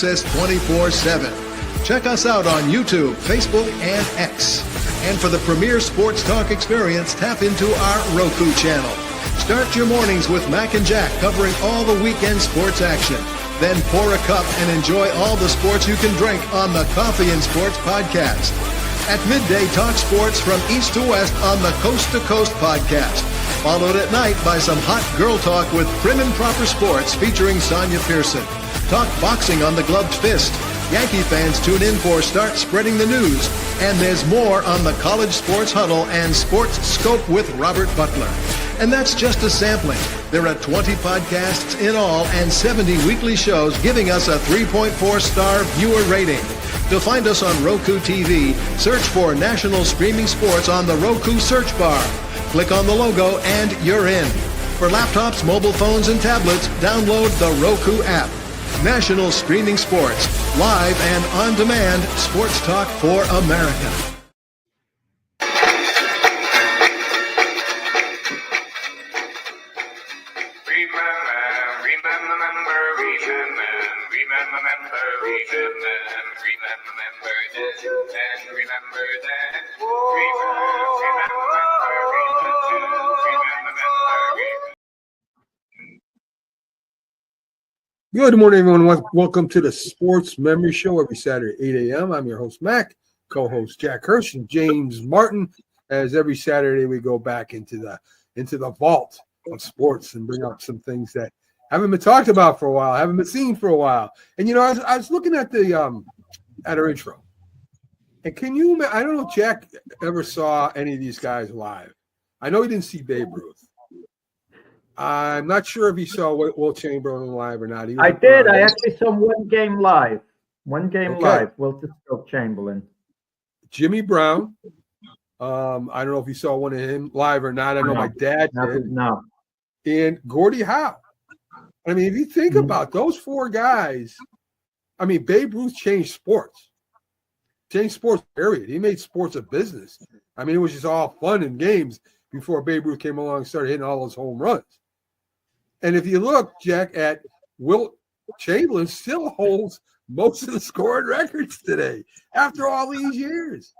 access 24/7. Check us out on YouTube, Facebook, and X. And for the premier sports talk experience, tap into our Roku channel. Start your mornings with Mac and Jack covering all the weekend sports action. Then pour a cup and enjoy all the sports you can drink on the Coffee and Sports podcast. At midday, talk sports from east to west on the Coast to Coast podcast. Followed at night by some hot girl talk with Prim and Proper Sports featuring Sonia Pearson. Talk boxing on the Gloved Fist. Yankee fans tune in for Start Spreading the News. And there's more on the College Sports Huddle and Sports Scope with Robert Butler. And that's just a sampling. There are 20 podcasts in all and 70 weekly shows giving us a 3.4-star viewer rating. To find us on Roku TV, search for National Streaming Sports on the Roku search bar. Click on the logo and you're in. For laptops, mobile phones, and tablets, download the Roku app. National Streaming Sports, live and on demand, sports talk for America. Good morning, everyone. Welcome to the Sports Memory Show every Saturday at 8 a.m. I'm your host, Mac, co-host Jack Hirsch and James Martin. As every Saturday, we go back into the vault of sports and bring up some things that haven't been talked about for a while, haven't been seen for a while. And I was looking at at our intro, and I don't know if Jack ever saw any of these guys live. I know he didn't see Babe Ruth. I'm not sure if he saw Will Chamberlain live or not. I did. I actually saw one game live. Live. Will Chamberlain. Jimmy Brown. I don't know if he saw one of him live or not. I know my dad did. No. And Gordie Howe. I mean, if you think about those four guys, I mean, Babe Ruth changed sports. Period. He made sports a business. I mean, it was just all fun and games before Babe Ruth came along and started hitting all those home runs. And if you look, Jack, at Wilt Chamberlain still holds most of the scoring records today after all these years.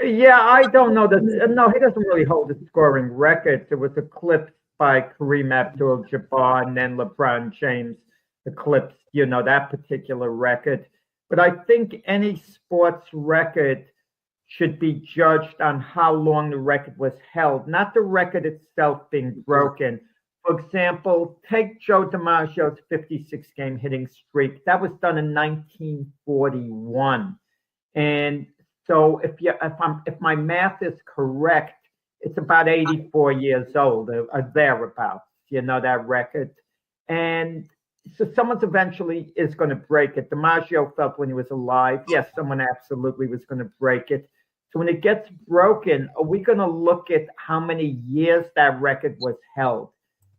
Yeah, I don't know. No, he doesn't really hold the scoring records. It was eclipsed by Kareem Abdul-Jabbar, and then LeBron James eclipsed, that particular record. But I think any sports record should be judged on how long the record was held, not the record itself being broken. For example, take Joe DiMaggio's 56-game hitting streak. That was done in 1941. And so if my math is correct, it's about 84 years old or thereabouts, that record. And so someone's eventually is going to break it. DiMaggio felt when he was alive, yes, someone absolutely was going to break it. So when it gets broken, are we going to look at how many years that record was held?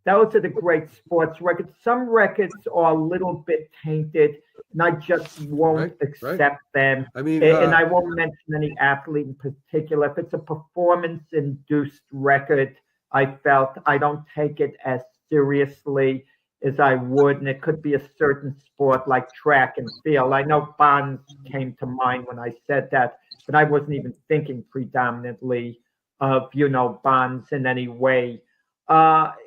Those are the great sports records. Some records are a little bit tainted, and I just won't accept them. I mean, and I won't mention any athlete in particular. If it's a performance-induced record, I felt I don't take it as seriously as I would, and it could be a certain sport like track and field. I know Bonds came to mind when I said that, but I wasn't even thinking predominantly of, Bonds in any way. But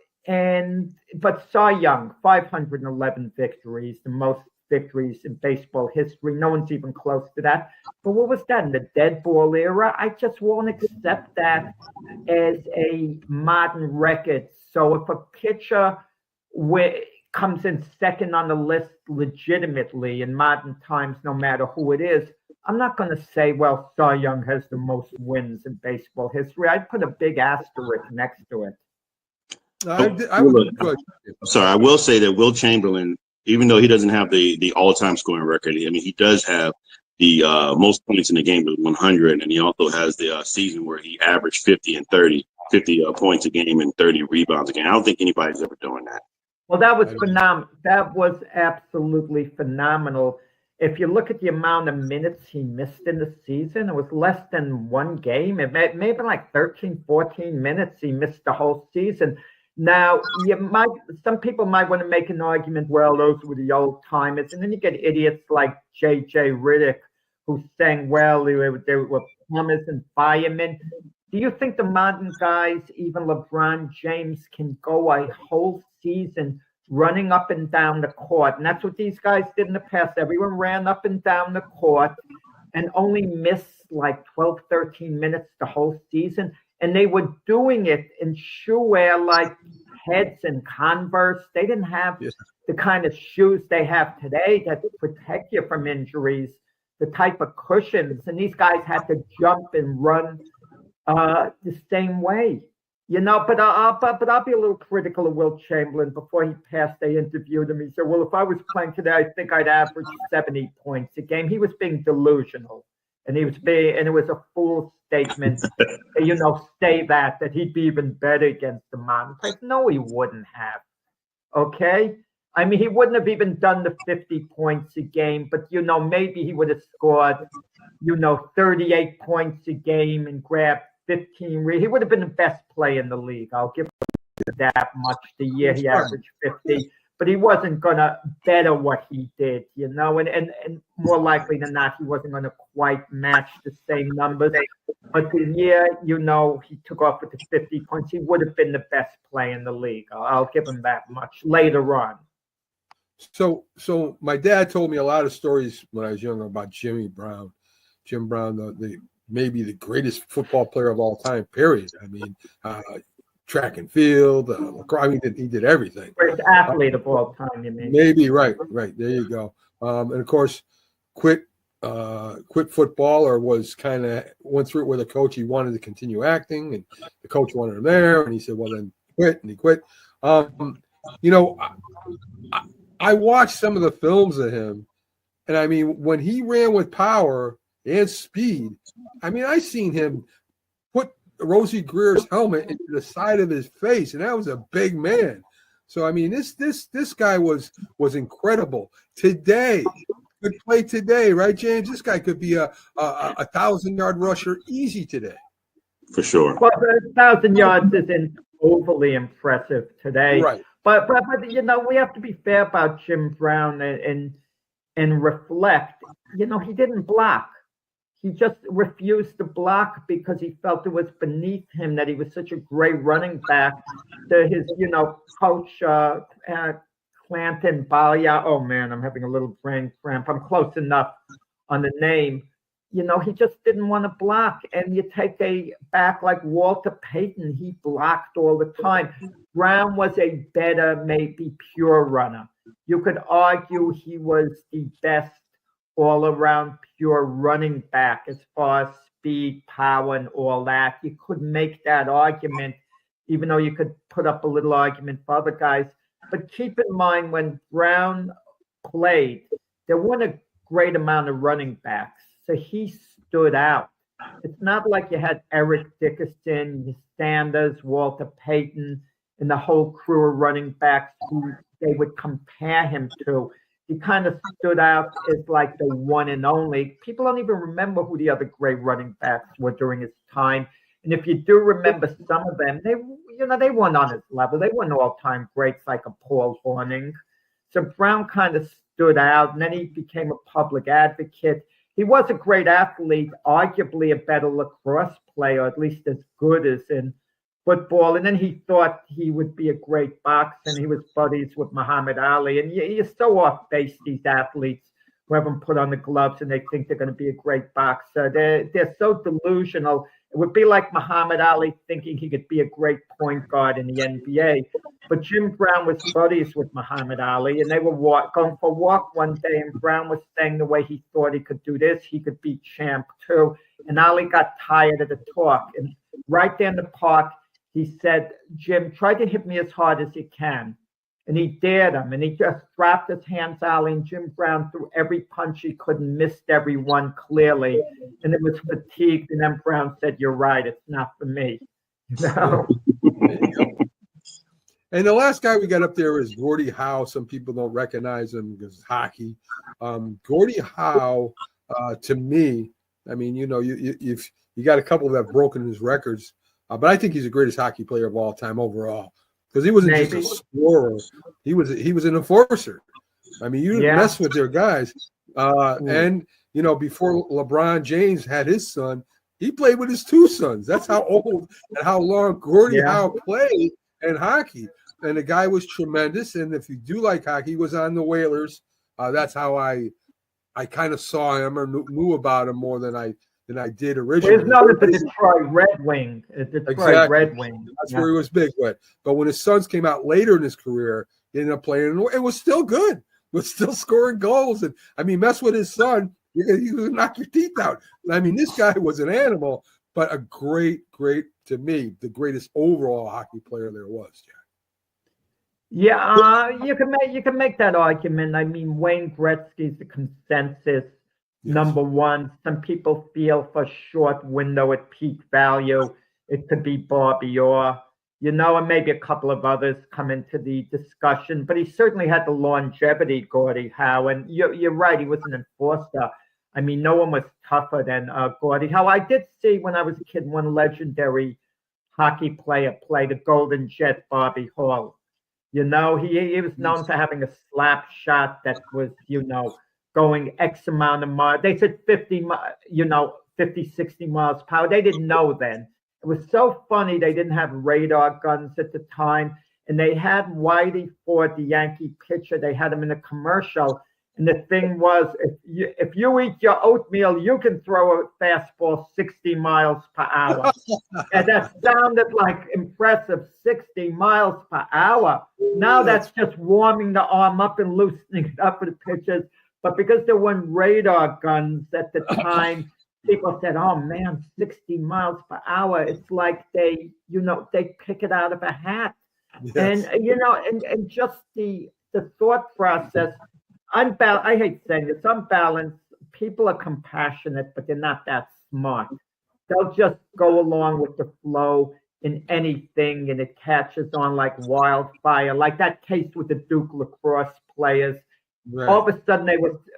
Cy Young, 511 victories, the most victories in baseball history. No one's even close to that. But what was that, in the dead ball era? I just won't accept that as a modern record. So if a pitcher comes in second on the list legitimately in modern times, no matter who it is, I'm not going to say, well, Cy Young has the most wins in baseball history. I'd put a big asterisk next to it. I will say that Will Chamberlain, even though he doesn't have the all-time scoring record, I mean, he does have the most points in the game with 100, and he also has the season where he averaged 50 points a game and 30 rebounds a game. I don't think anybody's ever doing that. Well, that was phenomenal. That was absolutely phenomenal. If you look at the amount of minutes he missed in the season, it was less than one game. It may have been like 13, 14 minutes he missed the whole season. Now, some people might want to make an argument, well, those were the old timers. And then you get idiots like J.J. Riddick who's saying, well, they were plumbers and firemen. Do you think the modern guys, even LeBron James, can go a whole season running up and down the court? And that's what these guys did in the past. Everyone ran up and down the court and only missed like 12, 13 minutes the whole season. And they were doing it in shoe wear like Heads and Converse. They didn't have the kind of shoes they have today that protect you from injuries, the type of cushions. And these guys had to jump and run the same way. But I'll be a little critical of Wilt Chamberlain. Before he passed, they interviewed him. He said, well, if I was playing today, I think I'd average 70 points a game. He was being delusional. And it was a full statement, say that he'd be even better against the Mountain players. No, he wouldn't have. Okay? I mean, he wouldn't have even done the 50 points a game, but, maybe he would have scored, 38 points a game and grabbed 15. He would have been the best player in the league. I'll give him that much the year he averaged 50. But he wasn't going to better what he did, and more likely than not, he wasn't going to quite match the same numbers. But the year, he took off with the 50 points, he would have been the best player in the league. I'll give him that much later on. So my dad told me a lot of stories when I was younger about Jim Brown, maybe the greatest football player of all time, period. I mean, track and field, I mean, he did everything. Great athlete of all time, you mean? Maybe, right. There you go. And of course, quit football, or went through it with a coach. He wanted to continue acting, and the coach wanted him there, and he said, well, then quit, and he quit. I watched some of the films of him, and I mean, when he ran with power and speed, I mean, I seen him put Rosie Greer's helmet into the side of his face, and that was a big man. So I mean, this guy was incredible. Today, could play today, right, James? This guy could be a 1,000-yard rusher easy today. For sure. Well, 1,000 yards isn't overly impressive today, right? But we have to be fair about Jim Brown and reflect. He didn't block. He just refused to block because he felt it was beneath him that he was such a great running back. To his, coach, Clanton Balia. Oh, man, I'm having a little brain cramp. I'm close enough on the name. He just didn't want to block. And you take a back like Walter Payton, he blocked all the time. Brown was a better, maybe pure runner. You could argue he was the best all-around pure running back as far as speed, power, and all that. You could make that argument, even though you could put up a little argument for other guys. But keep in mind, when Brown played, there weren't a great amount of running backs, so he stood out. It's not like you had Eric Dickerson, Sanders, Walter Payton, and the whole crew of running backs who they would compare him to. He kind of stood out as like the one and only. People don't even remember who the other great running backs were during his time. And if you do remember some of them, they weren't on his level. They weren't all-time greats like a Paul Hornung. So Brown kind of stood out, and then he became a public advocate. He was a great athlete, arguably a better lacrosse player, at least as good as in football. And then he thought he would be a great boxer, and he was buddies with Muhammad Ali. And you're so off base, these athletes who have them put on the gloves and they think they're going to be a great boxer. They're so delusional. It would be like Muhammad Ali thinking he could be a great point guard in the NBA. But Jim Brown was buddies with Muhammad Ali, and they were going for a walk one day, and Brown was saying the way he thought he could do this, he could be champ too. And Ali got tired of the talk. And right there in the park, he said, Jim, try to hit me as hard as you can. And he dared him, and he just dropped his hands, Ali, and Jim Brown threw every punch he could and missed every one clearly. And it was fatigued, and then Brown said, you're right, it's not for me. No. And the last guy we got up there is Gordie Howe. Some people don't recognize him because it's hockey. Gordie Howe, to me, I mean, you got a couple that have broken his records, but I think he's the greatest hockey player of all time overall. because he wasn't just Maybe. a scorer. He was an enforcer. I mean, you didn't mess with their guys. And before LeBron James had his son, he played with his two sons. That's how old and how long Gordie Howe played in hockey. And the guy was tremendous. And if you do like hockey, he was on the Whalers. That's how I kind of saw him or knew about him more than I did originally. He's known as the Detroit Red Wing. Red Wing. That's where he was big with. But when his sons came out later in his career, he ended up playing. It was still good. Was still scoring goals. And I mean, mess with his son, you could knock your teeth out. I mean, this guy was an animal, but a great, to me, the greatest overall hockey player there was, Jack. Yeah, you can make that argument. I mean, Wayne Gretzky's the consensus number one. Some people feel for a short window at peak value, it could be Bobby Orr, and maybe a couple of others come into the discussion. But he certainly had the longevity, Gordie Howe. And you're right, he was an enforcer. I mean, no one was tougher than Gordie Howe. I did see when I was a kid one legendary hockey player play, the Golden Jet, Bobby Hall. He was known for having a slap shot that was, going X amount of miles. They said 50, 60 miles per hour. They didn't know then. It was so funny. They didn't have radar guns at the time. And they had Whitey Ford, the Yankee pitcher. They had him in a commercial. And the thing was, if you eat your oatmeal, you can throw a fastball 60 miles per hour. And that sounded like impressive, 60 miles per hour. Now that's just warming the arm up and loosening it up for the pitchers. But because there weren't radar guns at the time, people said, oh, man, 60 miles per hour. It's like they pick it out of a hat. Yes. And just the thought process. I hate saying this, unbalanced. People are compassionate, but they're not that smart. They'll just go along with the flow in anything, and it catches on like wildfire. Like that case with the Duke lacrosse players. Right. All of a sudden,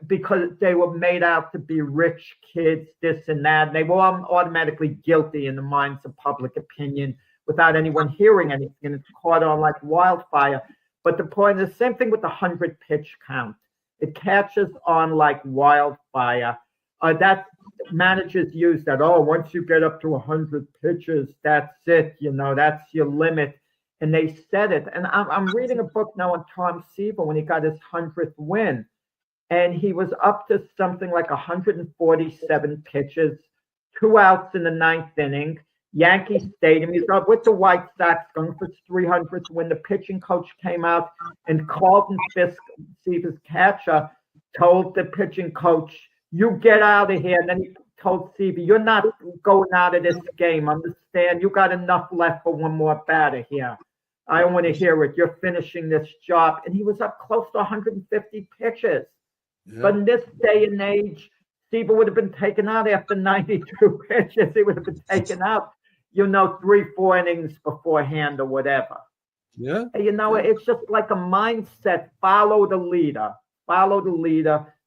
because they were made out to be rich kids, this and that, and they were automatically guilty in the minds of public opinion without anyone hearing anything. And it's caught on like wildfire. But the point is the same thing with the 100 pitch count. It catches on like wildfire. That managers use that. Oh, once you get up to 100 pitches, that's it. That's your limit. And they said it. And I'm reading a book now on Tom Seaver when he got his 100th win. And he was up to something like 147 pitches, 2 outs in the 9th inning. Yankee Stadium. He's up with the White Sox going for his 300th win. The pitching coach came out, and Carlton Fisk, Seaver's catcher, told the pitching coach, you get out of here. And then he told Seaver, you're not going out of this game. Understand? You got enough left for one more batter here. I don't want to hear it. You're finishing this job. And he was up close to 150 pitches. Yeah. But in this day and age, Seaver would have been taken out after 92 pitches. He would have been taken out, 3-4 innings beforehand or whatever. Yeah. It's just like a mindset. Follow the leader.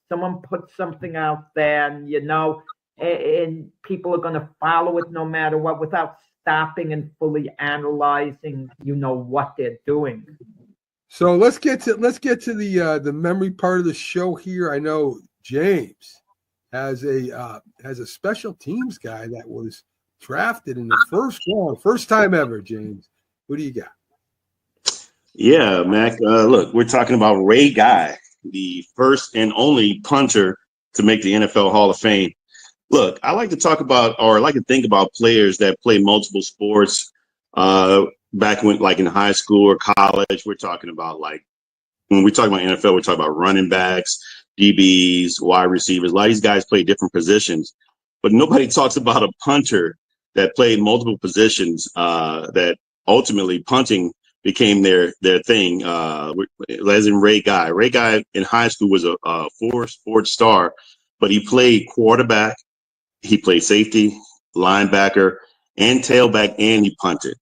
Someone puts something out there, and people are going to follow it no matter what without stopping and fully analyzing, what they're doing. So let's get to the memory part of the show here. I know James has a special teams guy that was drafted in the first round, first time ever. James, who do you got? Yeah, Mac. Look, we're talking about Ray Guy, the first and only punter to make the NFL Hall of Fame. Look, I like to talk about, or I like to think about players that play multiple sports. Back when, like in high school or college, we're talking about when we talk about NFL, we're talking about running backs, DBs, wide receivers. A lot of these guys play different positions, but nobody talks about a punter that played multiple positions. That ultimately punting became their thing. As in Ray Guy. Ray Guy in high school was a 4-sport star, but he played quarterback, he played safety, linebacker, and tailback, and he punted.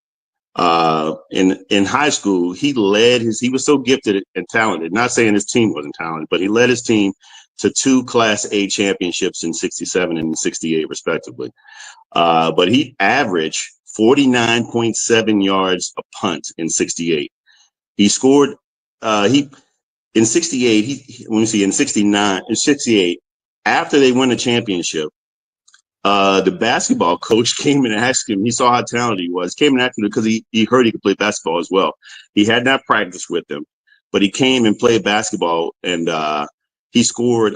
In high school, he was so gifted and talented. Not saying his team wasn't talented, but he led his team to 2 Class A championships in 67 and 68, respectively. But he averaged 49.7 yards a punt in 68. He scored. He in '68. In '68, after they won the championship, the basketball coach came in and asked him. He saw how talented he was. Came and asked him because he heard he could play basketball as well. He had not practiced with them, but he came and played basketball, and he scored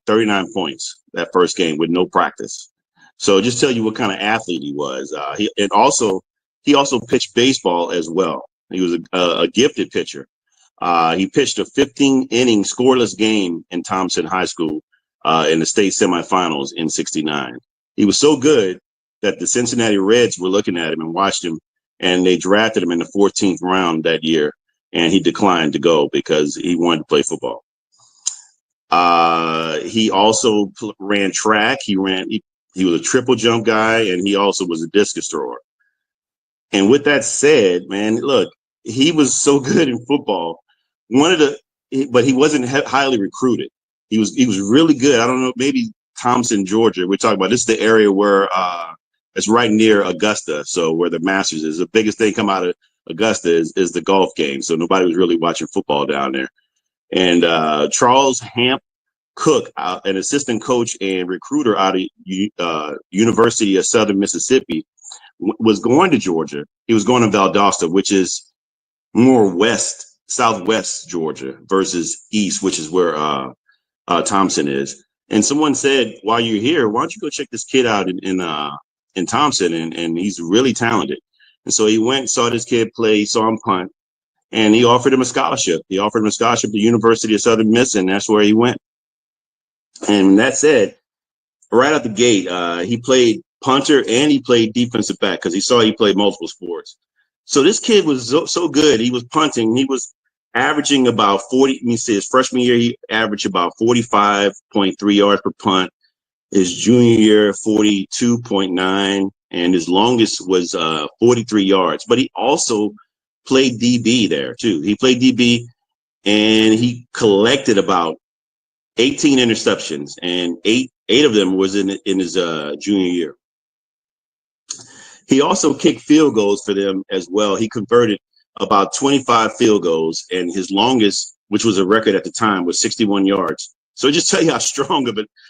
39 points that first game with no practice. So just tell you what kind of athlete he was. He also pitched baseball as well. He was a gifted pitcher. He pitched a 15-inning scoreless game in Thompson High School in the state semifinals in '69. He was so good that the Cincinnati Reds were looking at him and watched him, and they drafted him in the 14th round that year, and he declined to go because he wanted to play football. He also ran track. He was a triple jump guy, and he also was a discus thrower. And with that said, man, look, he was so good in football. But he wasn't highly recruited. He was really good. I don't know, maybe Thompson, Georgia. We're talking about this is the area where it's right near Augusta, so where the Masters is. The biggest thing come out of Augusta is the golf game. So nobody was really watching football down there. And Charles Hamp Cook, an assistant coach and recruiter out of University of Southern Mississippi, was going to Georgia. He was going to Valdosta, which is more southwest Georgia versus east, which is where Thompson is. And someone said, while you're here, why don't you go check this kid out in Thompson? And he's really talented. And so he went, saw this kid play, saw him punt, and he offered him a scholarship. He offered him a scholarship to the University of Southern Miss, and that's where he went. And that said, right out the gate, he played punter and he played defensive back because he played multiple sports. So this kid was so good. He was punting. He was averaging about 40. Let me see, his freshman year, he averaged about 45.3 yards per punt. His junior year, 42.9. And his longest was 43 yards. But he also played DB there, too. He played DB, and he collected about 18 interceptions, and eight of them was in his junior year. He also kicked field goals for them as well. He converted about 25 field goals, and his longest, which was a record at the time, was 61 yards. So just tell you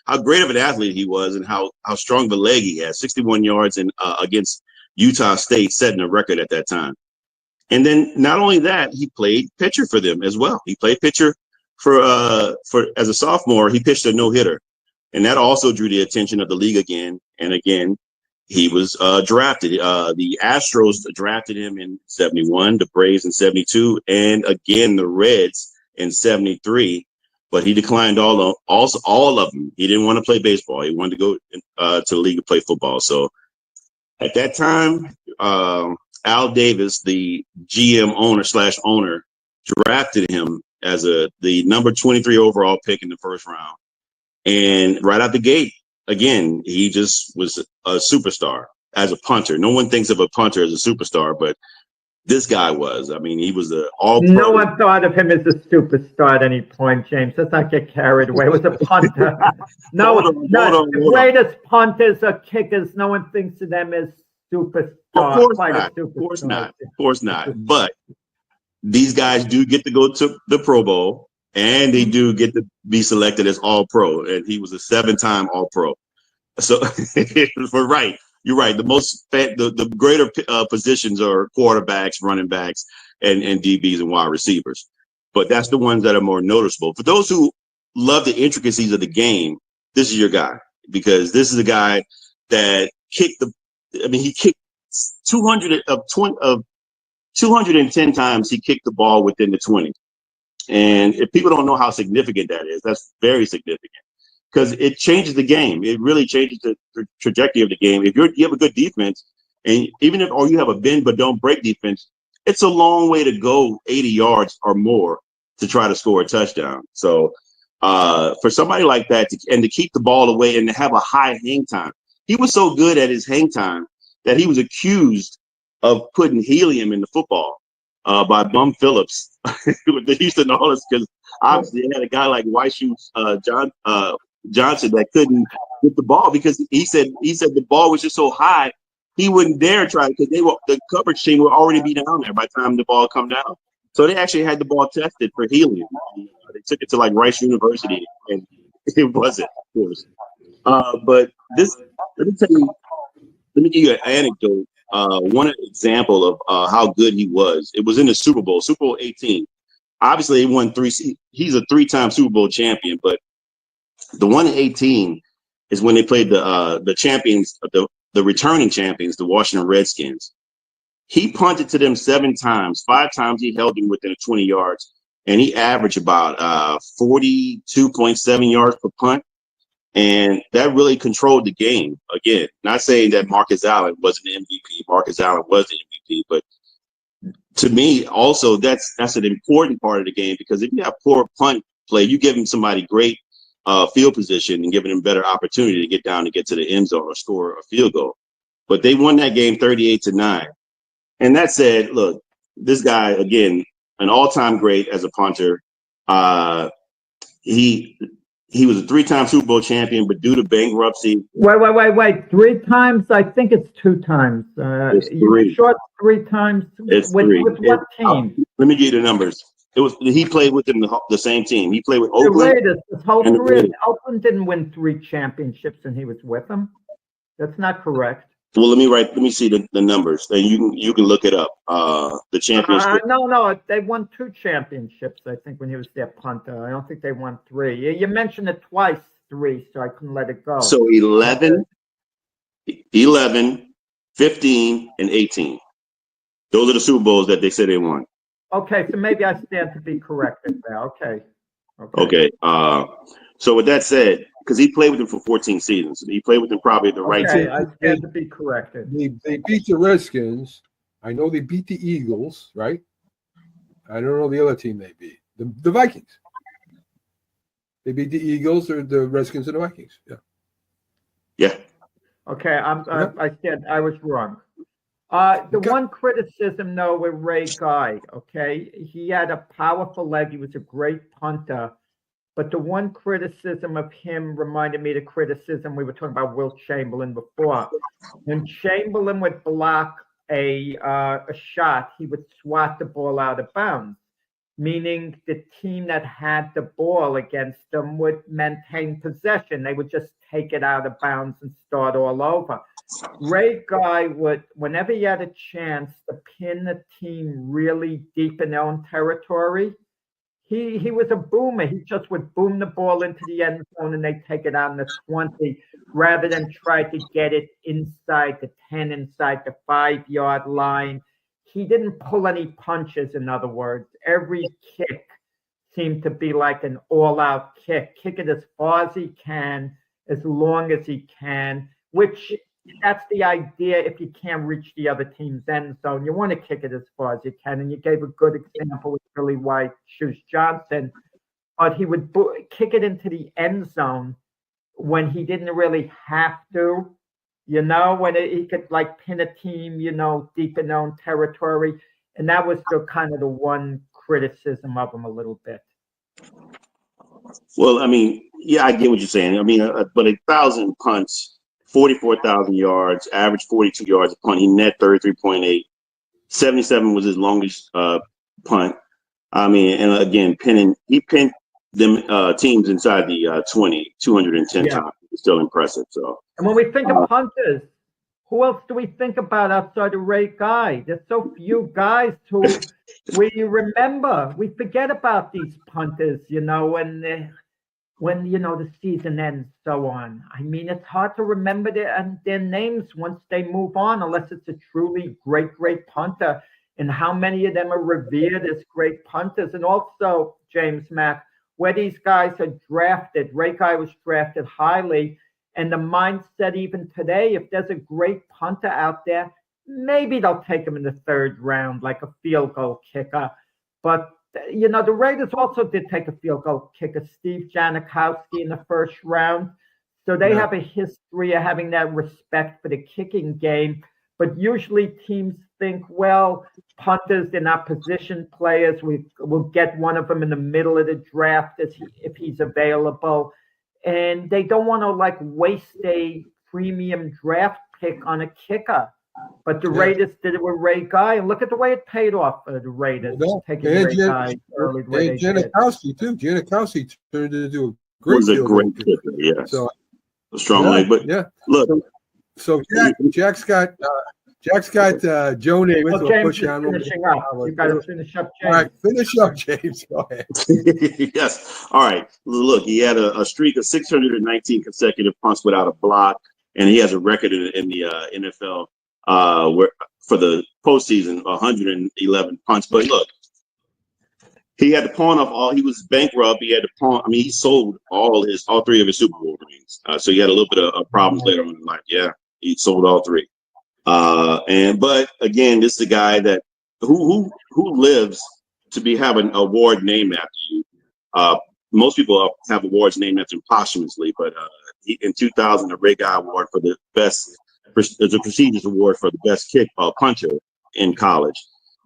how great of an athlete he was, and how strong of a leg he had. 61 yards against Utah State, setting a record at that time. And then not only that, he played pitcher for them as well. He played pitcher for as a sophomore. He pitched a no-hitter, and that also drew the attention of the league again. And again, he was drafted. The Astros drafted him in '71, the Braves in '72, and again the Reds in '73. But he declined all of them. He didn't want to play baseball. He wanted to go to the league and play football. So at that time, Al Davis, the GM owner, drafted him as the number 23 overall pick in the first round. And right out the gate, again, he just was a superstar as a punter. No one thinks of a punter as a superstar, but this guy was. I mean, he was an all-pro. No one thought of him as a superstar at any point, James. Let's not get carried away. It was a punter. The greatest punters or kickers, no one thinks of them as superstars. Of course not. But these guys do get to go to the Pro Bowl, and they do get to be selected as All-Pro, and he was a 7-time All-Pro. So we're right. You're right. The greater positions are quarterbacks, running backs, and DBs and wide receivers. But that's the ones that are more noticeable. For those who love the intricacies of the game, this is your guy, because this is a guy that kicked he kicked 210 times. He kicked the ball within the 20. And if people don't know how significant that is, that's very significant, because it changes the game. It really changes the trajectory of the game. If you have a good defense, and even if you have a bend but don't break defense, it's a long way to go, 80 yards or more, to try to score a touchdown. So for somebody like that to keep the ball away and to have a high hang time, he was so good at his hang time that he was accused of putting helium in the football by Bum Phillips with the Houston Oilers, because obviously they had a guy like White Shoes Johnson that couldn't get the ball, because he said the ball was just so high he wouldn't dare try, because the coverage team would already be down there by the time the ball come down. So they actually had the ball tested for helium. They took it to like Rice University, and it wasn't, of course. But this, let me tell you, let me give you an anecdote. One example of how good he was. It was in the Super Bowl, Super Bowl 18. Obviously, he won three. He's a three-time Super Bowl champion, but the one in 18 is when they played the champions, the returning champions, the Washington Redskins. He punted to them 7 times. 5 times he held them within 20 yards, and he averaged about 42.7 yards per punt. And that really controlled the game. Again, not saying that Marcus Allen wasn't the MVP. Marcus Allen was the MVP, but to me, also that's an important part of the game, because if you have poor punt play, you give them somebody great field position and giving them better opportunity to get down to get to the end zone or score a field goal. But they won that game 38-9. And that said, look, this guy, again, an all-time great as a punter. He was a 3-time Super Bowl champion, but due to bankruptcy. Wait. 3 times? I think it's 2 times. It's 3. You short 3 times? It's with 3. With what team? Let me give you the numbers. He played with them the same team. He played with The Oakland. Raiders, his whole career. Oakland didn't win 3 championships and he was with them. That's not correct. Well, let me see the numbers, and you can look it up. The championship. No, they won 2 championships, I think, when he was their punter. I don't think they won 3. You mentioned it twice, 3, so I couldn't let it go. So 11, 15, and 18. Those are the Super Bowls that they said they won. Okay, so maybe I stand to be corrected there. Okay. So with that said, because he played with them for 14 seasons, he played with them probably at the right time. I stand to be corrected. They beat the Redskins. I know they beat the Eagles, right? I don't know the other team they beat. The Vikings. They beat the Eagles or the Redskins and the Vikings. Yeah. Okay, I said I was wrong. One criticism, though, with Ray Guy, okay, he had a powerful leg. He was a great punter. But the one criticism of him reminded me of the criticism we were talking about Wilt Chamberlain before. When Chamberlain would block a shot, he would swat the ball out of bounds, meaning the team that had the ball against them would maintain possession. They would just take it out of bounds and start all over. Ray Guy would, whenever he had a chance to pin the team really deep in their own territory, he was a boomer. He just would boom the ball into the end zone and they take it out in the 20 rather than try to get it inside the 10, inside the 5-yard line. He didn't pull any punches, in other words. Every kick seemed to be like an all-out kick. Kick it as far as he can, as long as he can, which that's the idea. If you can't reach the other team's end zone, you want to kick it as far as you can. And you gave a good example with Billy White, Shoes Johnson. But he would kick it into the end zone when he didn't really have to, when he could like pin a team, deep in their own territory. And that was the kind of the one criticism of him a little bit. Well, I mean, yeah, I get what you're saying. I mean, but 1,000 punts, 44,000 yards, average 42 yards a punt. He net 33.8. 77 was his longest punt. I mean, and again, he pinned them teams inside the 20, 210 times. It's still impressive. So, and when we think of punters, who else do we think about outside of Ray Guy? There's so few guys who we remember. We forget about these punters, when the season ends, so on. I mean, it's hard to remember their names once they move on, unless it's a truly great punter. And how many of them are revered as great punters? And also, James Mack, where these guys are drafted. Ray Guy was drafted highly, and the mindset even today, if there's a great punter out there, maybe they'll take him in the 3rd round, like a field goal kicker. But the Raiders also did take a field goal kicker, Steve Janikowski, in the 1st round. So they have a history of having that respect for the kicking game. But usually teams think, well, punters, they're not position players. We'll get one of them in the middle of the draft if he's available. And they don't want to waste a premium draft pick on a kicker. But the Raiders did it with Ray Guy, and look at the way it paid off for the Raiders, taking Ray Guy early the way they did. Janikowski, too. Janikowski turned into a great was a great kicker, yes. So, a strong leg. But look. So Jack's got Joe Namath. Well, James is finishing up. You got to finish up, James. All right, finish up, James. Go ahead. Yes. All right. Look, he had a streak of 619 consecutive punts without a block, and he has a record in the NFL where for the postseason 111 punts. But look, he had to pawn off all. He was bankrupt. He had to pawn. I mean, he sold all three of his Super Bowl rings. So he had a little bit of problems later on in life. Yeah, he sold all three. But again, this is a guy that who lives to have an award named after you. Most people have awards named after him posthumously, but in 2000, the Ray Guy Award for the best. There's a prestigious award for the best puncher in college.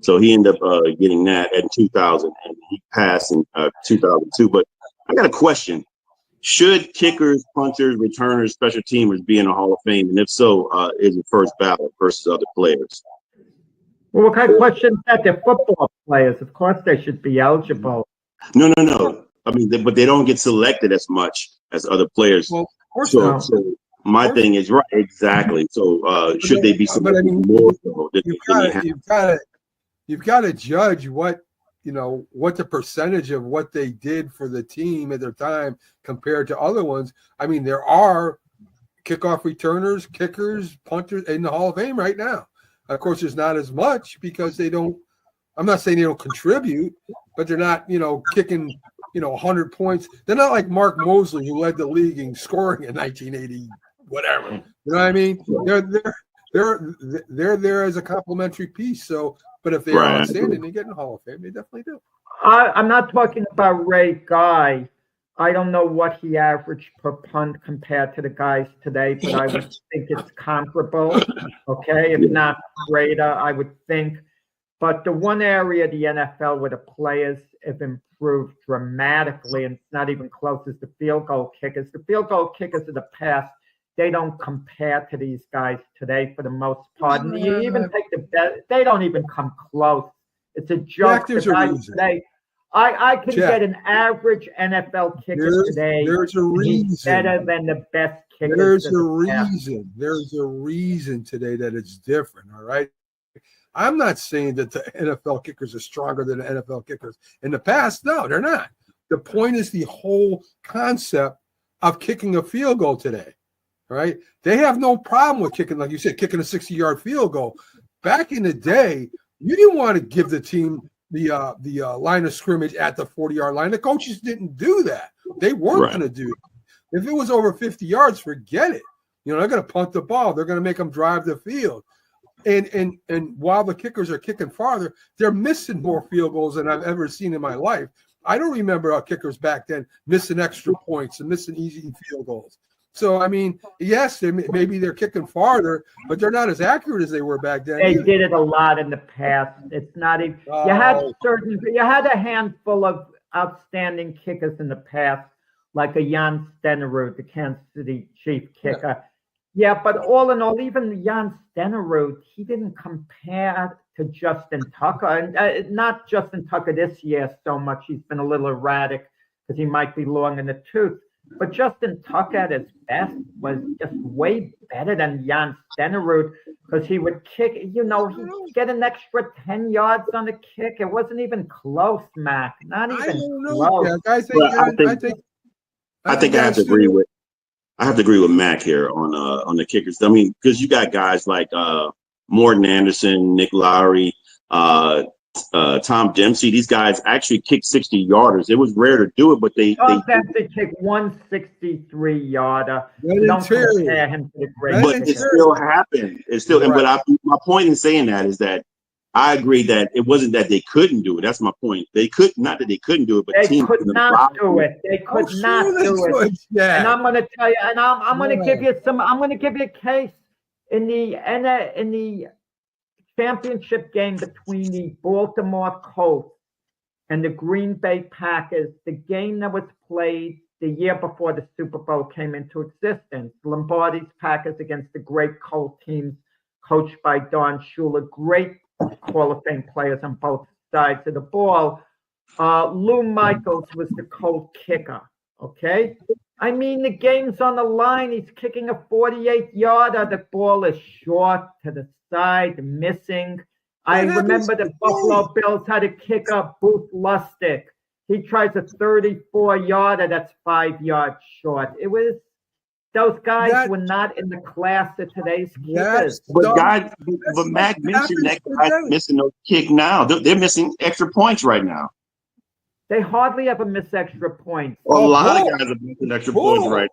So he ended up getting that in 2000, and he passed in 2002. But I got a question. Should kickers, punters, returners, special teamers be in the Hall of Fame? And if so, is it first ballot versus other players? Well, what kind of question is that? They're football players. Of course they should be eligible. No. I mean, but they don't get selected as much as other players. Well, of course not. So my thing is, right, exactly. So should they be selected more? You've got to judge what the percentage of what they did for the team at their time compared to other ones. I mean, there are kickoff returners, kickers, punters in the Hall of Fame right now. Of course, there's not as much because they don't. I'm not saying they don't contribute, but they're not, kicking, 100 points. They're not like Mark Mosley, who led the league in scoring in 1980, whatever. You know what I mean? They're there as a complimentary piece. So. But if they are outstanding, they get in the Hall of Fame. They definitely do. I'm not talking about Ray Guy. I don't know what he averaged per punt compared to the guys today, but I would think it's comparable. Okay, if not greater, I would think. But the one area the NFL where the players have improved dramatically, and it's not even close, is the field goal kickers. The field goal kickers of the past, they don't compare to these guys today for the most part. And you even take the best, they don't even come close. It's a joke. The guys today, I can get an average NFL kicker today. There's a reason. He's better than the best kickers. There's a reason today that it's different. All right. I'm not saying that the NFL kickers are stronger than the NFL kickers in the past. No, they're not. The point is the whole concept of kicking a field goal today. Right? They have no problem with kicking, like you said, kicking a 60-yard field goal. Back in the day, you didn't want to give the team the line of scrimmage at the 40-yard line. The coaches didn't do that. They weren't going to do it. If it was over 50 yards, forget it. They're going to punt the ball. They're going to make them drive the field. And while the kickers are kicking farther, they're missing more field goals than I've ever seen in my life. I don't remember our kickers back then missing extra points and missing easy field goals. So, I mean, yes, maybe they're kicking farther, but they're not as accurate as they were back then. They did it a lot in the past. It's not even you had a handful of outstanding kickers in the past, like a Jan Stenerud, the Kansas City Chief kicker. Yeah, but all in all, even Jan Stenerud, he didn't compare to Justin Tucker. And not Justin Tucker this year so much. He's been a little erratic because he might be long in the tooth. But Justin Tucker at his best was just way better than Jan Stenerud because he would kick, he'd get an extra 10 yards on the kick. It wasn't even close, Mac. Not even close. I think I have to agree with Mac here on the kickers. I mean, because you got guys like Morton Anderson, Nick Lowry, Tom Dempsey. These guys actually kicked 60 yarders. It was rare to do it, but they kicked 163 yarder. Don't compare him to the great. But it still happened. It's still. Right. But my point in saying that is that I agree that it wasn't that they couldn't do it. That's my point. They could not that they couldn't do it, but they could not do it. They could not do it. Yeah. And I'm going to tell you. And I'm going to give you some. I'm going to give you a case in the championship game between the Baltimore Colts and the Green Bay Packers, the game that was played the year before the Super Bowl came into existence. Lombardi's Packers against the great Colt teams, coached by Don Shula. Great Hall of Fame players on both sides of the ball. Lou Michaels was the cold kicker, okay? I mean, the game's on the line. He's kicking a 48-yarder. The ball is short to the side, missing. I remember the Buffalo Bills had a kicker, Booth Lustig. He tries a 34-yarder that's 5 yards short. It was, those guys were not in the class of today's kickers. But Mac mentioned that guy's missing those kick now. They're missing extra points right now. They hardly ever miss extra points. A lot of guys are missing extra points right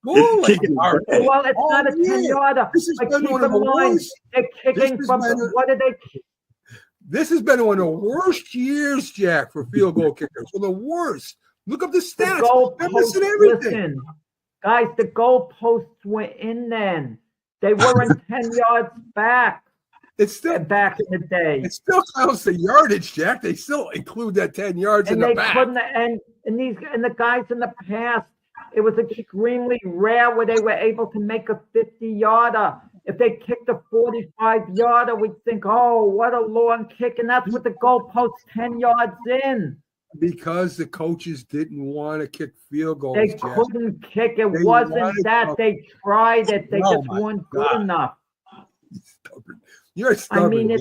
now. Well, it's not a 10-yarder. Keep in mind, they're kicking from, what did they kick? This has been one of the worst years, Jack, for field goal kickers. One of the worst. Look up the stats. They're missing everything. Listen, guys, the goalposts were in then. They weren't 10 yards back. It's still back in the day. It still counts the yardage, Jack. They still include that 10 yards in the back. And the guys in the past, it was extremely rare where they were able to make a 50-yarder. If they kicked a 45-yarder, we'd think, oh, what a long kick. And that's what the goalpost 10 yards in. Because the coaches didn't want to kick field goals. They couldn't kick. It wasn't that. They tried it. They just weren't good enough. Stubborn. You're stubborn.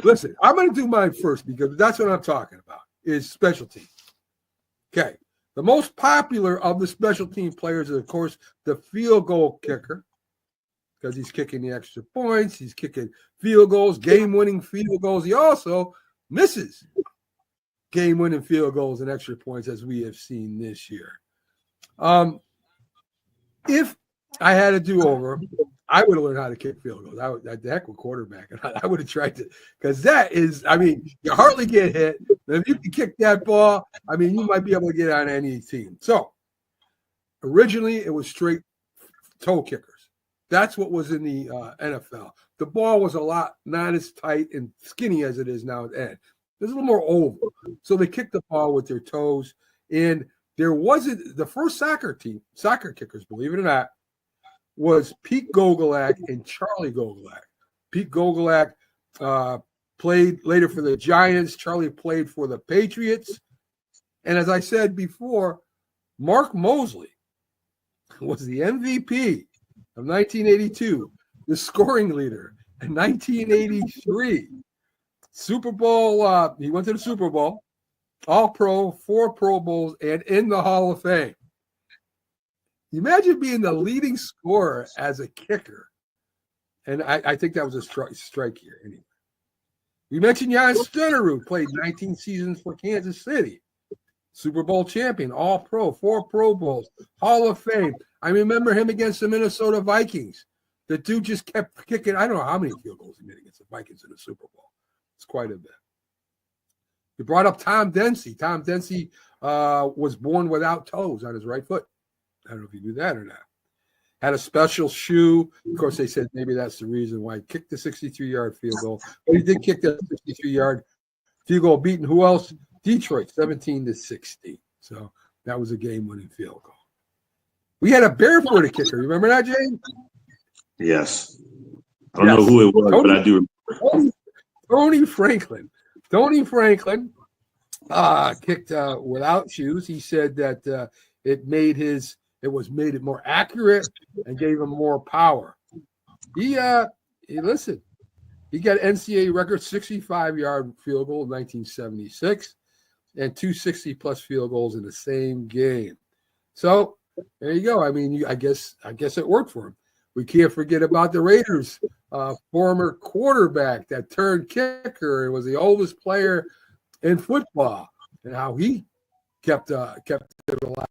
Listen, I'm going to do mine first because that's what I'm talking about, is special teams. Okay. The most popular of the special team players is, of course, the field goal kicker, because he's kicking the extra points. He's kicking field goals, game-winning field goals. He also misses game-winning field goals and extra points, as we have seen this year. If I had a do-over, I would have learned how to kick field goals. The heck with quarterback. I would have tried to, because that is, I mean, you hardly get hit. If you can kick that ball, I mean, you might be able to get on any team. So originally it was straight toe kickers. That's what was in the NFL. The ball was a lot not as tight and skinny as it is now at the end. It was a little more oval. So they kicked the ball with their toes. And there wasn't, the first soccer kickers, believe it or not, was Pete Gogolak and Charlie Gogolak. Pete Gogolak played later for the Giants. Charlie played for the Patriots. And as I said before, Mark Mosley was the MVP of 1982, the scoring leader in 1983. Super Bowl, he went to the Super Bowl, All-Pro, 4 Pro Bowls, and in the Hall of Fame. Imagine being the leading scorer as a kicker. And I think that was a strike here anyway. We mentioned Jan Stenerud, played 19 seasons for Kansas City. Super Bowl champion, All-Pro, 4 Pro Bowls, Hall of Fame. I remember him against the Minnesota Vikings. The dude just kept kicking. I don't know how many field goals he made against the Vikings in the Super Bowl. It's quite a bit. You brought up Tom Dempsey. Tom Dempsey was born without toes on his right foot. I don't know if you knew that or not. Had a special shoe. Of course, they said maybe that's the reason why he kicked the 63-yard field goal. But he did kick that 63-yard field goal, beating who else? Detroit, 17-16. So that was a game-winning field goal. We had a barefooted kicker. Remember that, James? Yes. I don't know who it was, but I do remember. Tony Franklin. Tony Franklin kicked without shoes. He said that it made it more accurate and gave him more power. He listened. He got NCAA record 65-yard field goal in 1976 and 260-plus field goals in the same game. So there you go. I mean, I guess it worked for him. We can't forget about the Raiders' former quarterback that turned kicker and was the oldest player in football, and how he kept it alive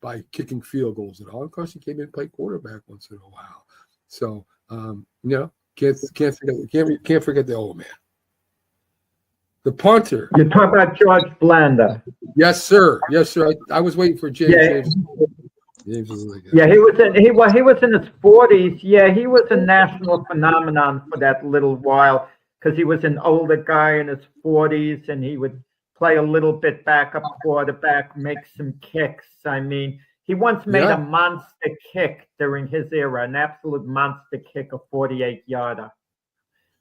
by kicking field goals and all. Of course, he came in and played quarterback once in a while. So can't forget the old man. The punter. You talk about George Blanda. Yes, sir. Yes, sir. I was waiting for James. Yeah. James was really good. Yeah, he was in his 40s. Yeah, he was a national phenomenon for that little while because he was an older guy in his 40s and he would play a little bit backup quarterback, make some kicks. I mean, He once made a monster kick during his era, an absolute monster kick, a 48-yarder.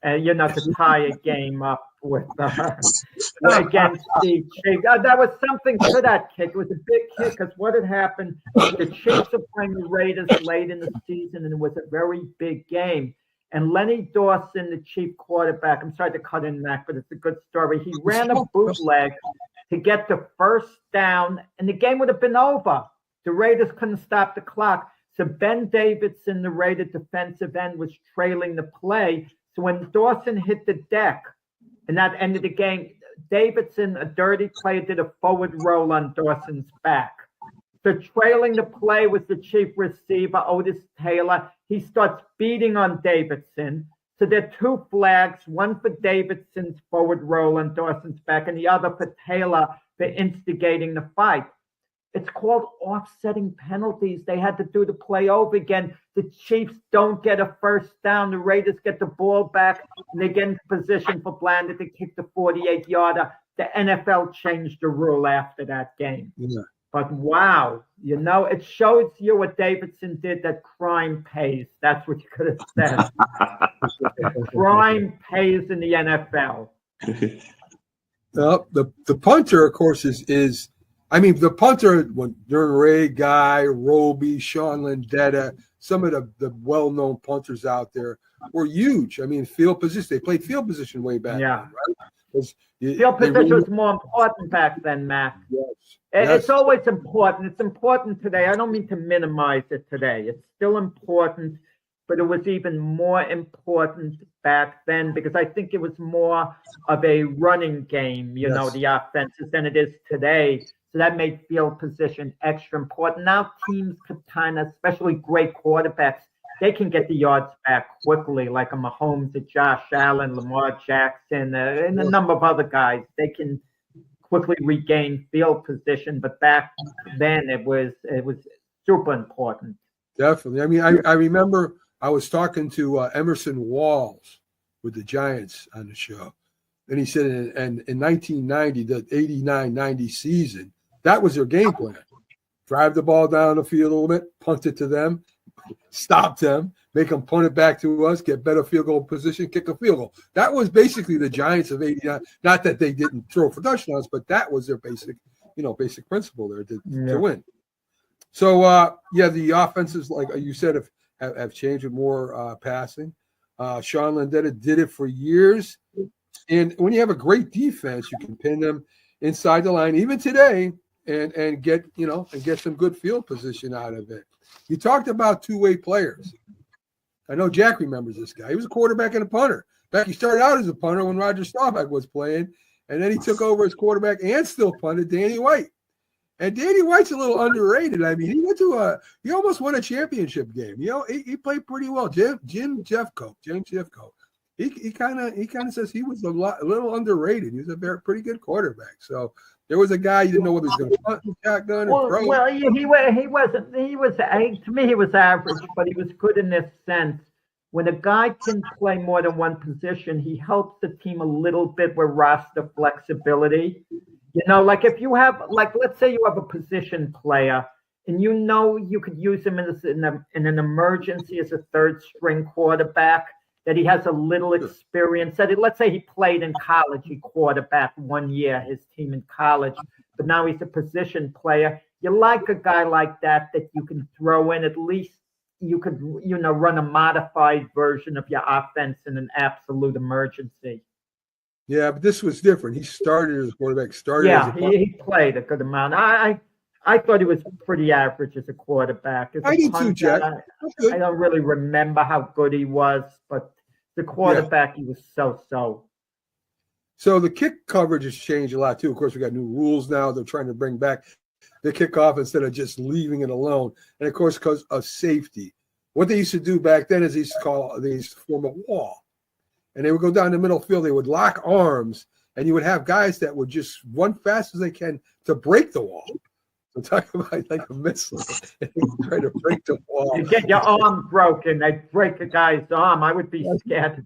And, to tie a game up with against the Chiefs. That was something to that kick. It was a big kick because what had happened, the Chiefs were playing the Raiders late in the season, and it was a very big game. And Lenny Dawson, the Chief quarterback, I'm sorry to cut in, Mac, but it's a good story. He ran a bootleg to get the first down, and the game would have been over. The Raiders couldn't stop the clock. So Ben Davidson, the Raider defensive end, was trailing the play. So when Dawson hit the deck, and that ended the game, Davidson, a dirty player, did a forward roll on Dawson's back. So trailing the play was the Chief receiver, Otis Taylor. He starts beating on Davidson. So there are two flags, one for Davidson's forward roll on Dawson's back, and the other for Taylor for instigating the fight. It's called offsetting penalties. They had to do the play over again. The Chiefs don't get a first down. The Raiders get the ball back, and they get into position for Blanda to kick the 48-yarder. The NFL changed the rule after that game. Yeah. But wow, it shows you what Davidson did, that crime pays. That's what you could have said. Crime pays in the NFL. The punter, of course, is the punter, during Ray Guy, Roby, Sean Landetta, some of the well-known punters out there were huge. Field position. They played field position way back then, right? Field position was more important back then, Matt. Yes. It's always important. It's important today. I don't mean to minimize it today. It's still important, but it was even more important back then because I think it was more of a running game, the offenses, than it is today. So that made field position extra important. Now teams could kind of, especially great quarterbacks, they can get the yards back quickly, like a Mahomes, a Josh Allen, Lamar Jackson, and a number of other guys. They can quickly regain field position, but back then it was super important. Definitely. I remember I was talking to Emerson Walls with the Giants on the show, and he said in 1990, the 89-90 season, that was their game plan. Drive the ball down the field a little bit, punt it to them, stop them, make them punt it back to us, get better field goal position, kick a field goal. That was basically the Giants of 89. Not that they didn't throw for touchdowns, but that was their basic principle there to win. So, the offenses, like you said, have changed with more passing. Sean Landetta did it for years. And when you have a great defense, you can pin them inside the line, even today, and get some good field position out of it. You talked about two-way players. I know Jack remembers this guy. He was a quarterback and a punter. In fact, he started out as a punter when Roger Staubach was playing, and then he took over as quarterback and still punted, Danny White. And Danny White's a little underrated. He went to he almost won a championship game. He played pretty well. James Jeffcoat. He kind of says he was a little underrated. He was a pretty good quarterback. So there was a guy you didn't know whether he was going to punt, shotgun, or throw. Well, he wasn't. To me, he was average, but he was good in this sense. When a guy can play more than one position, he helps the team a little bit with roster flexibility. Like if you have, let's say you have a position player, and you could use him in an emergency as a third string quarterback. That he has a little experience. Let's say he played in college, he quarterbacked 1 year, his team in college, but now he's a position player. You like a guy like that you can throw in. At least you could, run a modified version of your offense in an absolute emergency. Yeah, but this was different. He started as a quarterback. He played a good amount. I thought he was pretty average as a quarterback. I did too, Jack. I don't really remember how good he was, but the quarterback, he was so. So the kick coverage has changed a lot too. Of course, we got new rules now. They're trying to bring back the kickoff instead of just leaving it alone. And of course, because of safety. What they used to do back then is they used to form a wall. And they would go down the middle field. They would lock arms, and you would have guys that would just run fast as they can to break the wall. So talk about like a missile. Try to break the wall. You get your arm broken. They break a guy's arm. I would be scared.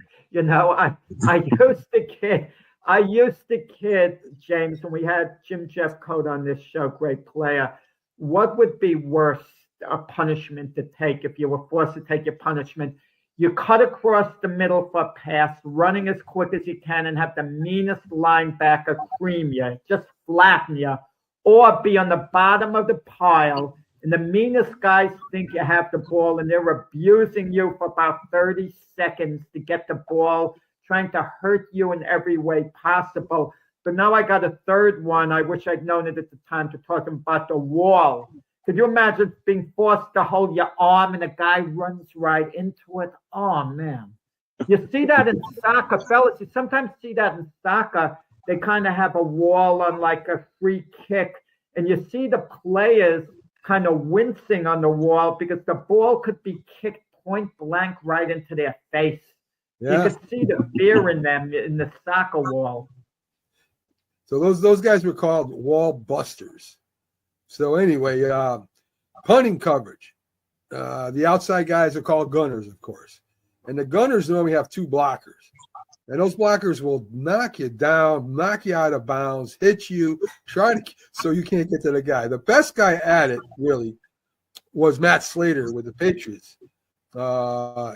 I used to kid James when we had Jim Jeffcoat on this show, great player. what would be worse a punishment to take if you were forced to take your punishment? You cut across the middle for a pass, running as quick as you can, and have the meanest linebacker cream you, just flatten you, or be on the bottom of the pile, and the meanest guys think you have the ball, and they're abusing you for about 30 seconds to get the ball, trying to hurt you in every way possible. But now I got a third one. I wish I'd known it at the time, to talk about the wall. Could you imagine being forced to hold your arm and a guy runs right into it? Oh, man. You see that in soccer, fellas. You sometimes see that in soccer. They kind of have a wall on like a free kick, and you see the players kind of wincing on the wall because the ball could be kicked point blank right into their face. Yeah. You could see the fear in them in the soccer wall. So those guys were called wall busters. So anyway, punting coverage. The outside guys are called gunners, of course. And the gunners normally have two blockers. And those blockers will knock you down, knock you out of bounds, hit you, so you can't get to the guy. The best guy at it, really, was Matt Slater with the Patriots.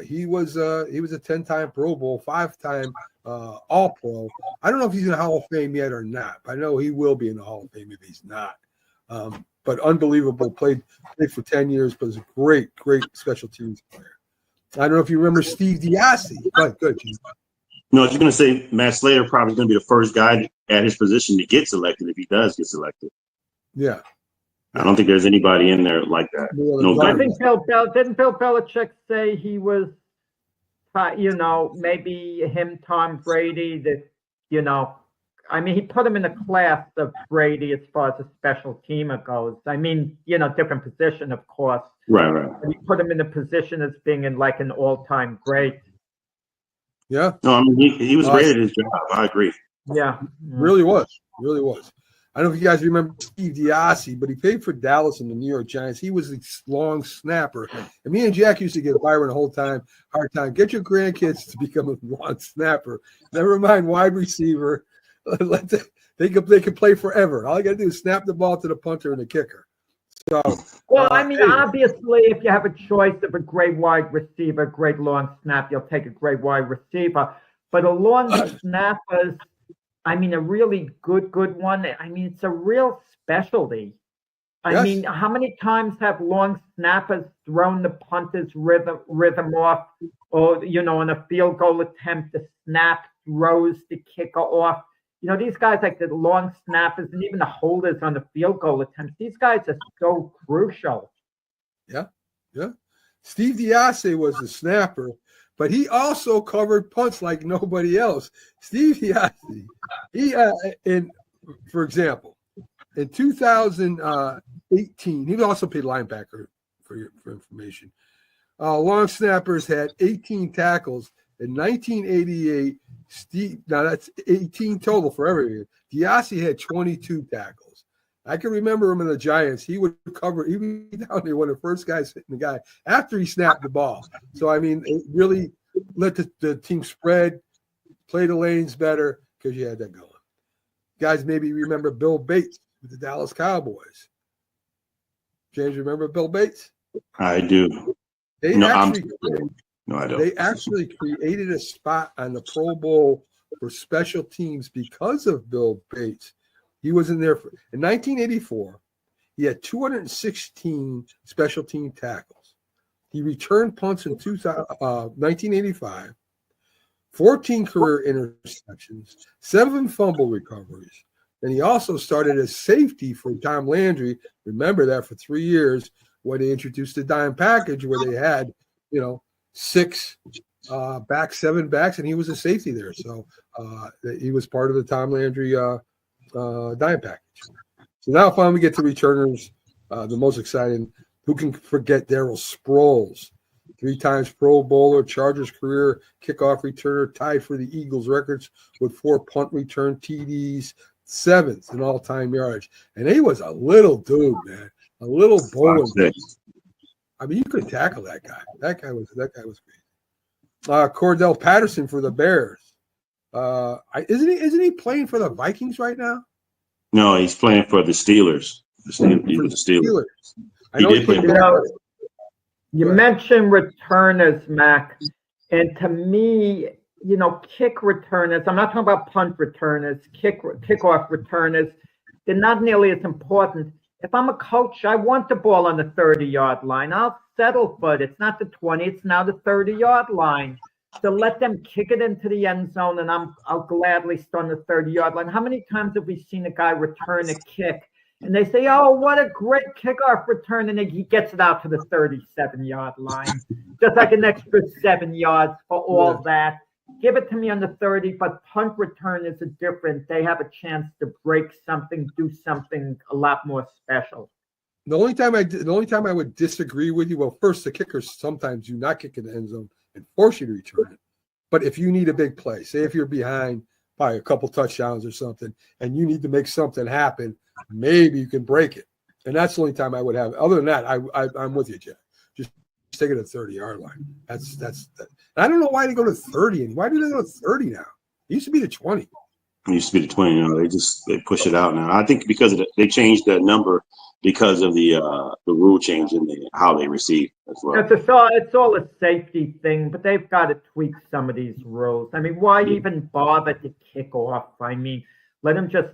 He was a 10-time Pro Bowl, 5-time All-Pro. I don't know if he's in the Hall of Fame yet or not. I know he will be in the Hall of Fame if he's not. But unbelievable. Played for 10 years, but was a great special teams player. I don't know if you remember Steve Diassi. Good. No, I was going to say Matt Slater probably going to be the first guy at his position to get selected if he does get selected. Yeah. I don't think there's anybody in there like that. No, I think didn't Bill Belichick say he was, maybe him, Tom Brady, that, I mean, he put him in the class of Brady as far as a special teamer goes. I mean, different position, of course. Right. But he put him in the position as being in like an all-time great. Yeah. No, I mean, he was great at his job. I agree. Yeah. Really was. I don't know if you guys remember Steve Diassi, but he played for Dallas and the New York Giants. He was a long snapper. And me and Jack used to get Byron the whole time, hard time. Get your grandkids to become a long snapper. Never mind wide receiver. They can play forever. All you got to do is snap the ball to the punter and the kicker. So, well, I mean, obviously, if you have a choice of a great wide receiver, great long snap, you'll take a great wide receiver. But a long snapper, I mean, a really good one. I mean, it's a real specialty. I mean, how many times have long snappers thrown the punter's rhythm off, or on a field goal attempt, the snap throws the kicker off? These guys like the long snappers and even the holders on the field goal attempts, these guys are so crucial. Yeah. Steve Diassi was the snapper, but he also covered punts like nobody else. Steve Diassi, for example, in 2018, he also played linebacker for information. Long snappers had 18 tackles. In 1988, now that's 18 total for every year. Diassi had 22 tackles. I can remember him in the Giants. He would cover, he was down there one of the first guys hitting the guy after he snapped the ball. So, I mean, it really let the team spread, play the lanes better because you had that going. Guys, maybe remember Bill Bates with the Dallas Cowboys. James, remember Bill Bates? I do. No, I don't. They actually created a spot on the Pro Bowl for special teams because of Bill Bates. He was in there in 1984. He had 216 special team tackles. He returned punts in 1985, 14 career interceptions, 7 fumble recoveries. And he also started as safety for Tom Landry. Remember that for 3 years when they introduced the dime package where they had, 6 backs, 7 backs, and he was a safety there. So he was part of the Tom Landry dime package. So now finally we get to returners, the most exciting. Who can forget Darryl Sproles? 3 times Pro Bowler, Chargers career kickoff returner, tied for the Eagles records with 4 punt return TDs, 7th in all-time yardage. And he was a little dude, man. A little bowling. I mean, you could tackle that guy. That guy was great. Cordell Patterson for the Bears. Isn't he playing for the Vikings right now? No, he's playing for the Steelers. He was the Steelers. I know He did play. You know, you mentioned returners, Mac, and to me, you know, kick returners. I'm not talking about punt returners, kickoff returners. They're not nearly as important. If I'm a coach, I want the ball on the 30-yard line. I'll settle for it. It's not the 20. It's now the 30-yard line. So let them kick it into the end zone, and I'll gladly start on the 30-yard line. How many times have we seen a guy return a kick, and they say, "Oh, what a great kickoff return," and he gets it out to the 37-yard line, just like an extra 7 yards for all that. Give it to me on the 30, but punt returners are different. They have a chance to break something, do something a lot more special. The only time I would disagree with you, well, first, the kickers sometimes do not kick in the end zone and force you to return it. But if you need a big play, say if you're behind by a couple touchdowns or something, and you need to make something happen, maybe you can break it. And that's the only time I would have. Other than that, I'm with you, Jack. Just take it at the 30-yard line. That's. I don't know why they go to 30. Why do they go to 30 now? It used to be the 20. It used to be the 20. You know, they push it out now. I think because they changed that number because of the rule change and how they receive as well. It's all a safety thing, but they've got to tweak some of these rules. I mean, why even bother to kick off? I mean, let them just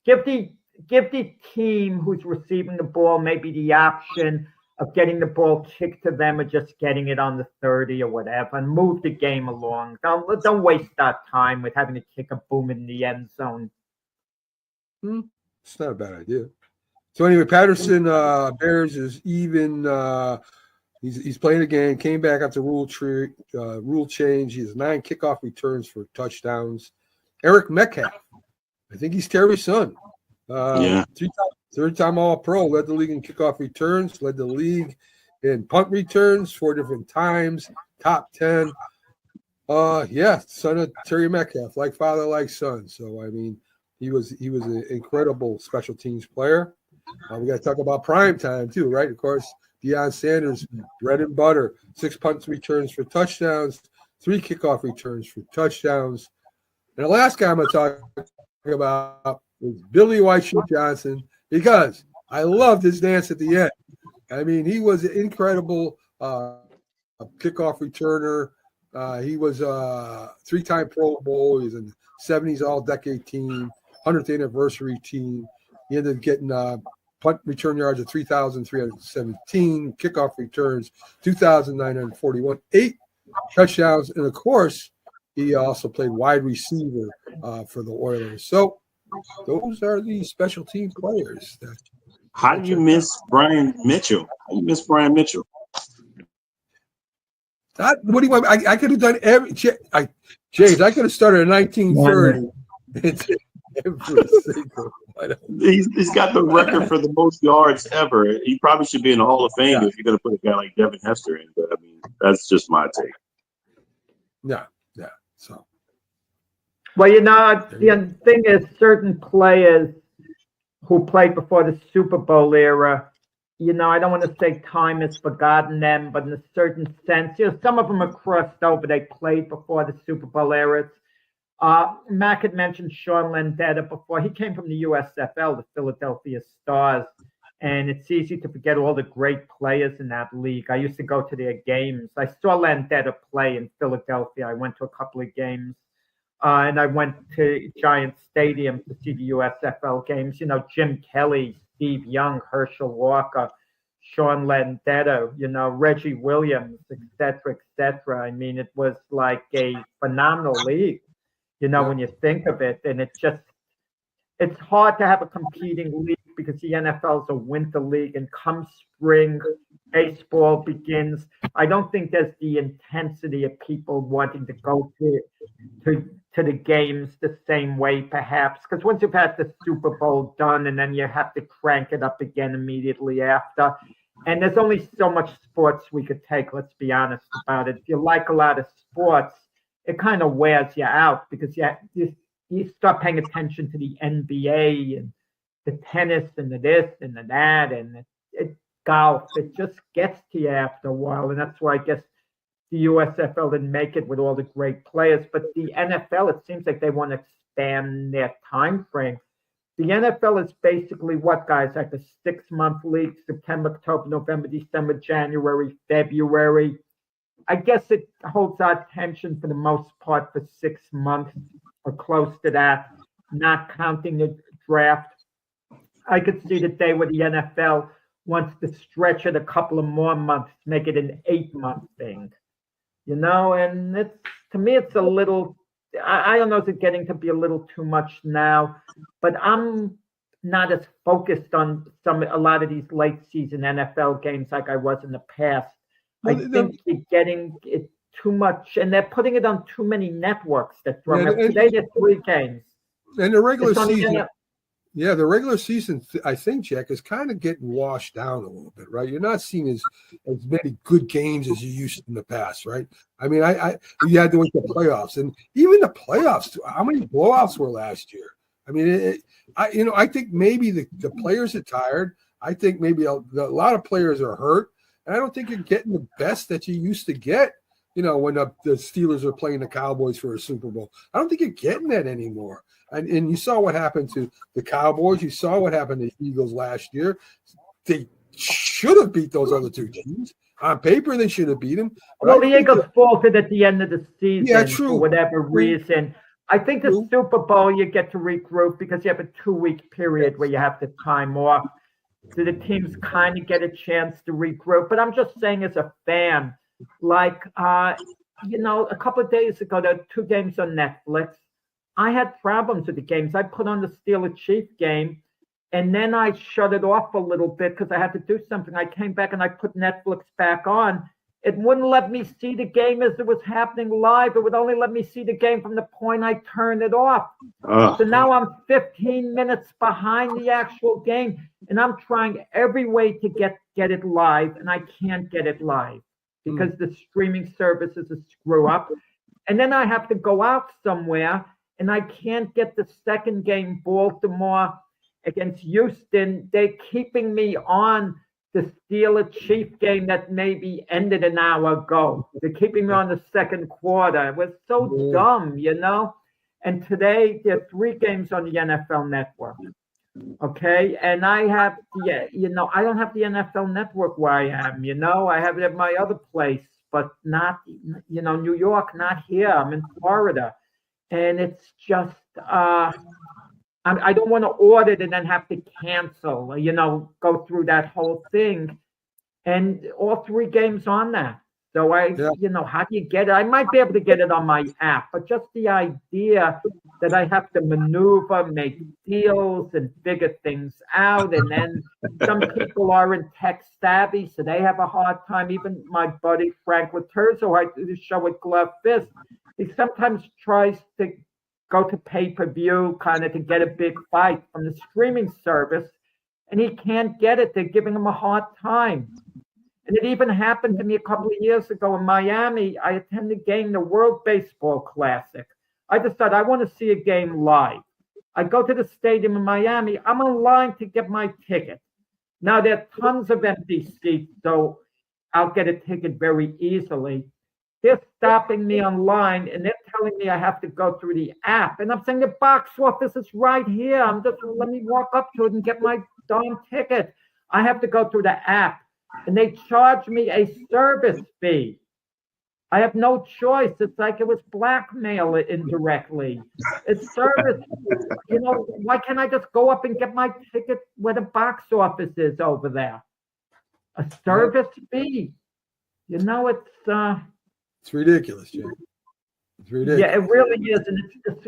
give the team who's receiving the ball maybe the option of getting the ball kicked to them or just getting it on the 30 or whatever, and move the game along. Don't waste that time with having to kick a boom in the end zone. It's not a bad idea. So anyway, Patterson Bears is even. He's playing a game. Came back after rule change. He has 9 kickoff returns for touchdowns. Eric Metcalf, I think he's Terry's son. Third-time All-Pro. Led the league in kickoff returns. Led the league in punt returns 4 different times. Top 10. Son of Terry Metcalf, like father, like son. So I mean, he was an incredible special teams player. We got to talk about prime time too, right? Of course, Deion Sanders, bread and butter, 6 punt returns for touchdowns, 3 kickoff returns for touchdowns. And the last guy I'm going to talk about is Billy White Shoe Johnson, because I loved his dance at the end. I mean, he was an incredible kickoff returner. He was a 3-time Pro Bowl. He was in the 70s All-Decade team, 100th anniversary team. He ended up getting punt return yards of 3,317, kickoff returns 2,941, 8 touchdowns, and of course, he also played wide receiver for the Oilers. So those are the special team players. How do you miss Brian Mitchell? How do you miss Brian Mitchell? What do you want? I could have done James, I could have started in 1930. Every single one. He's got the record for the most yards ever. He probably should be in the Hall of Fame if you're going to put a guy like Devin Hester in. But I mean, that's just my take. Yeah. So, well, the thing is, certain players who played before the Super Bowl era, I don't want to say time has forgotten them, but in a certain sense, some of them are crossed over. They played before the Super Bowl era. Mac had mentioned Sean Landeta before. He came from the USFL, the Philadelphia Stars, and it's easy to forget all the great players in that league. I used to go to their games. I saw Landeta play in Philadelphia. I went to a couple of games, and I went to Giant Stadium to see the USFL games. Jim Kelly, Steve Young, Herschel Walker, Sean Landeta, Reggie Williams, et cetera. I mean, it was like a phenomenal league. When you think of it, and it's hard to have a competing league because the NFL is a winter league, and come spring, baseball begins. I don't think there's the intensity of people wanting to go to the games the same way, perhaps, because once you've had the Super Bowl done, and then you have to crank it up again immediately after. And there's only so much sports we could take, let's be honest about it. If you like a lot of sports, it kind of wears you out because you start paying attention to the NBA and the tennis and the this and the that and golf. It just gets to you after a while. And that's why I guess the USFL didn't make it with all the great players. But the NFL, it seems like they want to expand their time frame. The NFL is basically what, guys? Like a 6-month league: September, October, November, December, January, February. I guess it holds our attention for the most part for 6 months or close to that, not counting the draft. I could see the day where the NFL wants to stretch it a couple of more months, make it an 8-month thing, and to me, it's a little, I don't know, is it getting to be a little too much now? But I'm not as focused on a lot of these late season NFL games like I was in the past. I think you're getting it too much, and they're putting it on too many networks. Today there's 3 games. And the regular season, the regular season, I think, Jack, is kind of getting washed down a little bit, right? You're not seeing as many good games as you used to in the past, right? I mean, you had to wait the playoffs, and even the playoffs. How many blowouts were last year? I mean, I think maybe the players are tired. I think maybe a lot of players are hurt, and I don't think you're getting the best that you used to get. When the Steelers are playing the Cowboys for a Super Bowl, I don't think you're getting that anymore. And you saw what happened to the Cowboys. You saw what happened to the Eagles last year. They should have beat those other 2 teams. On paper, they should have beat them. Well, the Eagles faltered at the end of the season true. For whatever reason. I think the Super Bowl, you get to regroup because you have a 2-week period where you have the time off. So the teams kind of get a chance to regroup. But I'm just saying as a fan, like, a couple of days ago, there were 2 games on Netflix. I had problems with the games. I put on the Steelers-Chiefs game, and then I shut it off a little bit because I had to do something. I came back and I put Netflix back on. It wouldn't let me see the game as it was happening live. It would only let me see the game from the point I turned it off. So now I'm 15 minutes behind the actual game, and I'm trying every way to get it live, and I can't get it live because the streaming service is a screw up. And then I have to go out somewhere, and I can't get the second game, Baltimore against Houston. They're keeping me on the Steelers-Chiefs game that maybe ended an hour ago. They're keeping me on the second quarter. It was so dumb, And today, there are 3 games on the NFL Network. Okay, and I have, I don't have the NFL Network where I am. I have it at my other place, but not, New York, not here. I'm in Florida. And it's just, I don't want to order it and then have to cancel, go through that whole thing. And all 3 games on that. So how do you get it? I might be able to get it on my app, but just the idea that I have to maneuver, make deals, and figure things out. And then some people aren't tech savvy, so they have a hard time. Even my buddy Frank Laterzo, I do the show with Glove Fist. He sometimes tries to go to pay-per-view kind of to get a big fight from the streaming service, and he can't get it. They're giving him a hard time. And it even happened to me a couple of years ago in Miami. I attended a game, the World Baseball Classic. I decided I want to see a game live. I go to the stadium in Miami. I'm in line to get my ticket. Now, there are tons of empty seats, so I'll get a ticket very easily. They're stopping me online, and they're telling me I have to go through the app. And I'm saying the box office is right here. Let me walk up to it and get my darn ticket. I have to go through the app, and they charge me a service fee. I have no choice. It's like it was blackmail indirectly. It's service. Why can't I just go up and get my ticket where the box office is over there? A service fee. It's ridiculous, Jay. It's ridiculous. Yeah, it really is,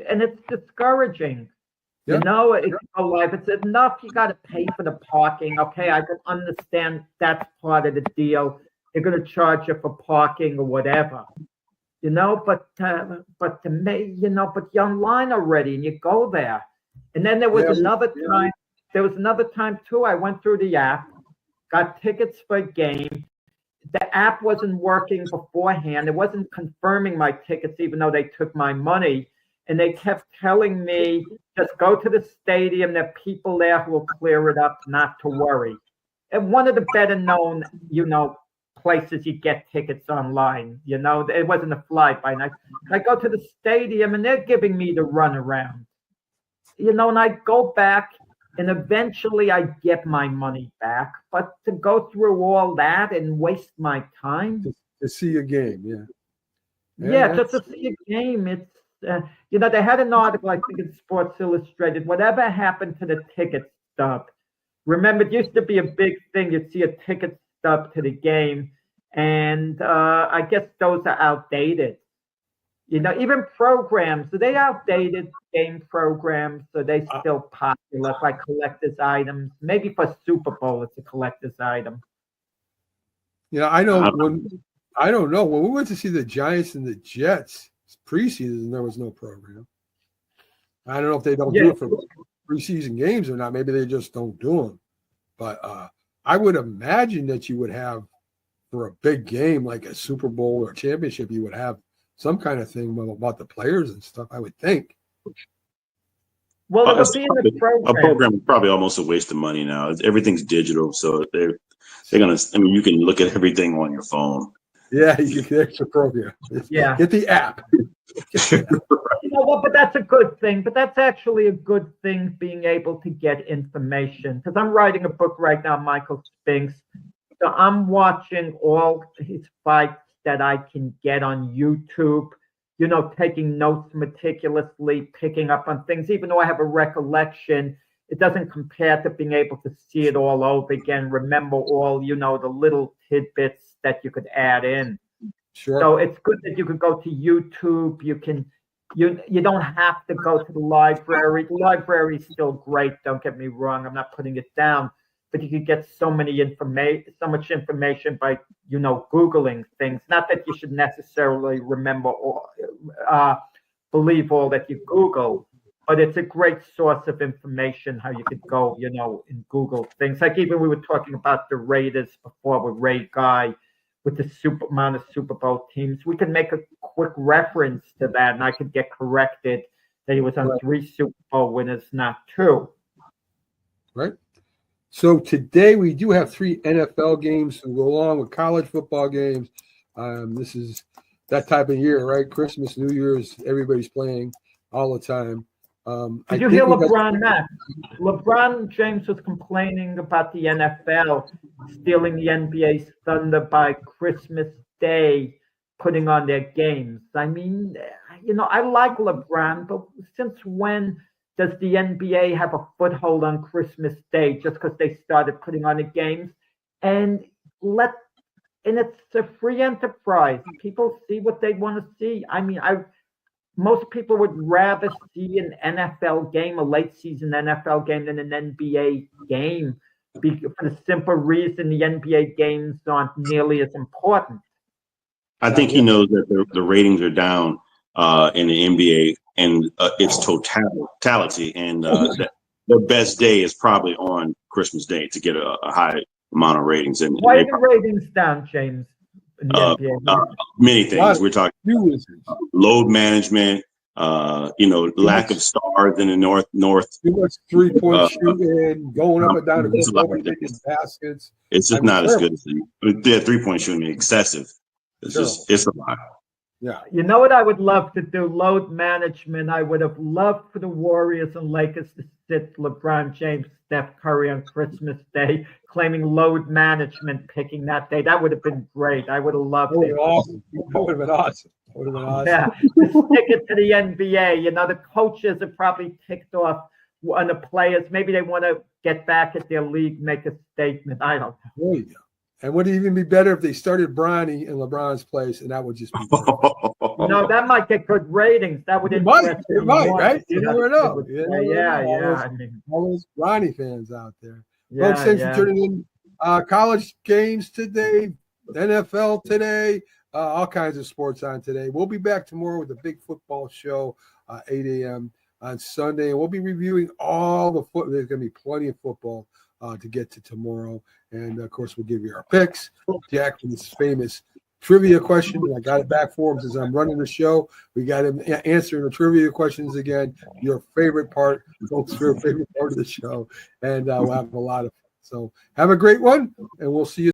and it's discouraging. Yeah. It's live. It's enough. You got to pay for the parking. Okay, I can understand that's part of the deal. They're going to charge you for parking or whatever, But to me, but you're online already, and you go there. And then there was another time. There was another time too. I went through the app, got tickets for a game. The app wasn't working beforehand. It wasn't confirming my tickets, even though they took my money. And they kept telling me, just go to the stadium. There are people there who will clear it up, not to worry. And one of the better known, places you get tickets online, it wasn't a fly-by night. I go to the stadium and they're giving me the runaround, and I go back and eventually I get my money back. But to go through all that and waste my time, to see a game, yeah. yeah, just to see a game, it's they had an article, I think in Sports Illustrated. Whatever happened to the ticket stub? Remember, it used to be a big thing. You'd see a ticket stub to the game, and I guess those are outdated. Even programs, are they outdated game programs? Are they still popular, like collector's items? Maybe for Super Bowl, it's a collector's item. I know I don't know. When we went to see the Giants and the Jets preseason, there was no program. I don't know if they don't do it for preseason games or not. Maybe they just don't do them. But I would imagine that you would have, for a big game like a Super Bowl or championship, you would have some kind of thing about the players and stuff, I would think. Well, it'll be in the program. A program is probably almost a waste of money now. Everything's digital, so they're gonna. I mean, you can look at everything on your phone. Yeah, you get the extra program. Yeah, get the app. But that's a good thing. But that's actually a good thing, being able to get information. Because I'm writing a book right now, Michael Spinks. So I'm watching all his fights that I can get on YouTube, taking notes meticulously, picking up on things. Even though I have a recollection, it doesn't compare to being able to see it all over again, remember all, the little tidbits that you could add in. Sure. So it's good that you could go to YouTube. You don't have to go to the library. The library is still great. Don't get me wrong. I'm not putting it down. But you could get so much information by, Googling things. Not that you should necessarily remember or believe all that you Google, but it's a great source of information how you could go, and Google things. Like even we were talking about the Raiders before with Ray Guy with the amount of Super Bowl teams. We could make a quick reference to that, and I could get corrected that he was on 3 Super Bowl winners, not 2. Right. So today we do have 3 NFL games to go along with college football games. This is that type of year, right? Christmas, New Year's, everybody's playing all the time. Did you hear LeBron, Matt? LeBron James was complaining about the NFL stealing the NBA's thunder by Christmas Day, putting on their games. I mean, I like LeBron, but since when does the NBA have a foothold on Christmas Day just because they started putting on the games? And it's a free enterprise. People see what they want to see. I mean, most people would rather see an NFL game, a late season NFL game, than an NBA game, for the simple reason the NBA games aren't nearly as important. I think he knows that the ratings are down in the NBA and its totality, and the best day is probably on Christmas Day to get a high amount of ratings. And why are the ratings down, James? In the NBA? Many things. We're talking load management, lack of stars in the north. Too much 3-point shooting, going up and down the baskets. It's just not as good as the 3-point shooting. Excessive. It's a lot. Yeah. You know what I would love to do? Load management. I would have loved for the Warriors and Lakers to sit LeBron James, Steph Curry on Christmas Day, claiming load management, picking that day. That would have been great. I would have loved it. Awesome. That would have been awesome. Yeah. Stick it to the NBA. The coaches are probably ticked off on the players. Maybe they want to get back at their league, make a statement. I don't know. There you go. And would it even be better if they started Bronny in LeBron's place, and that would just be No, that might get good ratings. That would interest it might, right? You never know. Yeah. All those Bronny fans out there. Yeah, folks, thanks for tuning in. College games today, NFL today, all kinds of sports on today. We'll be back tomorrow with a big football show, 8 a.m. on Sunday, and we'll be reviewing all the football. There's going to be plenty of football to get to tomorrow. And, of course, we'll give you our picks. Jack, from this famous trivia question. I got it back for him since I'm running the show. We got him answering the trivia questions again. Your favorite part, folks, your favorite part of the show. And we'll have a lot of fun. So have a great one, and we'll see you.